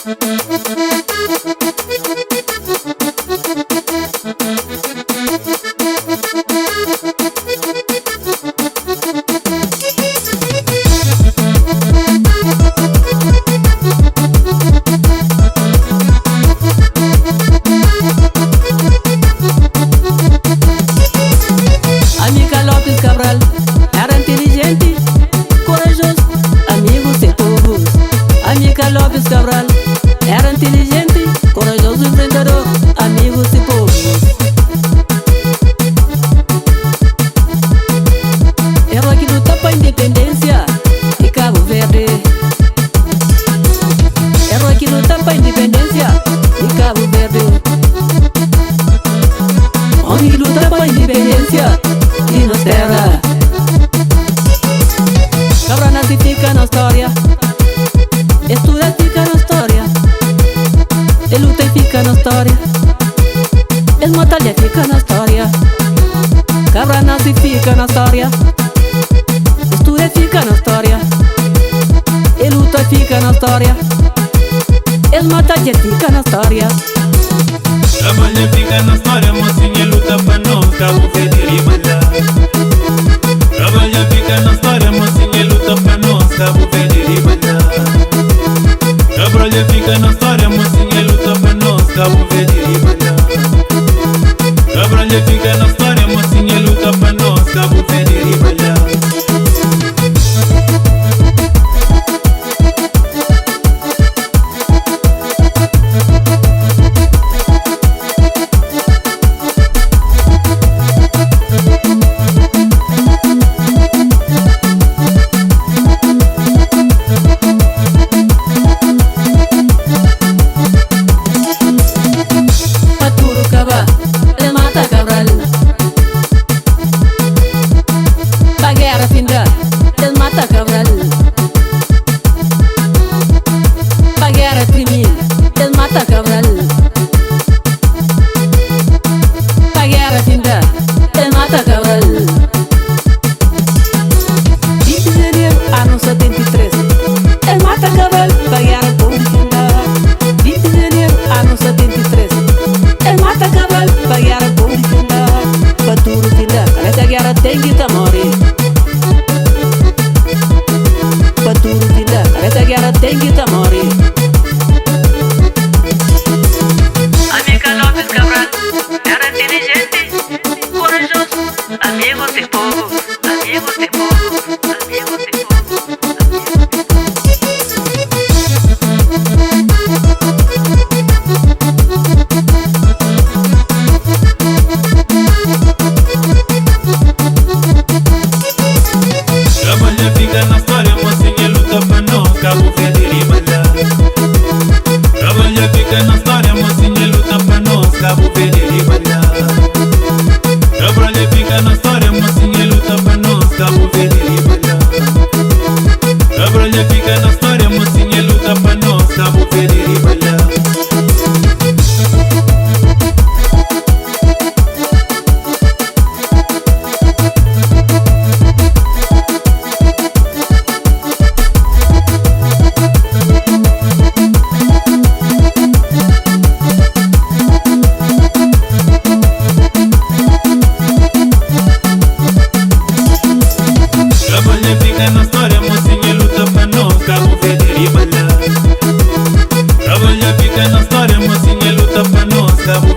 Amiga Lopes Cabral era inteligente, corajoso, amigo sem povos. Amiga Lopes Cabral era inteligente, corajoso, enfrentador, amigo sem povos. Herói que luta pra independência de Cabo Verde. Herói que luta pra independência de Cabo Verde. Homem que luta pra independência de nossa terra. Cabra nasce e fica na história, estuda e fica na história, ele luta e fica na história, ele mata e fica na história. Cabra nasce e fica na história, estuda e fica na história, ele luta e fica na história, ele mata e fica na história. Trabalha fica na história, mocinha luta pra nós, Cabo Verde e Ribalha. Trabalha fica na história, mocinha luta pra nós, Cabo Verde e Ribalha. Trabalha fica na história, mocinha luta pra nós, Cabo Verde e Ribalha. Trabalha fica na história, mocinha luta pra nós, Cabo Verde e Ribalha. Ele mata Cabral. Pra guerra finda, ele mata Cabral. Pra guerra crime, ele mata Cabral. Pra guerra finda, ele mata Cabral. 20 de janeiro, ano 73, ele mata Cabral. Pra guerra finda, 20 de janeiro, ano 73, ele mata Cabral. Pra guerra finda, pra tudo finda, essa guerra tem que tá morrer. Pra tudo finda, essa guerra tem que tá morrer. Amiga Lopes Cabral era inteligente, corajoso, amigo sem povo, amigo sem povo, amigo sem povo. Trabalha fica na história, mocinha luta pra nós, Cabo Verde e Ribalha. Trabalha fica na história, mocinha luta pra nós, Cabo Verde e Ribalha. Trabalha fica na história, mocinha luta pra nós, Cabo Verde e Ribalha. Trabalha fica na história, mocinha luta pra nós, Cabo Verde e Ribalha. Trabalha fica na história, mocinha luta pra nós, Cabo Verde e Ribalha. Trabalha fica na história, mocinha luta pra nós, Cabo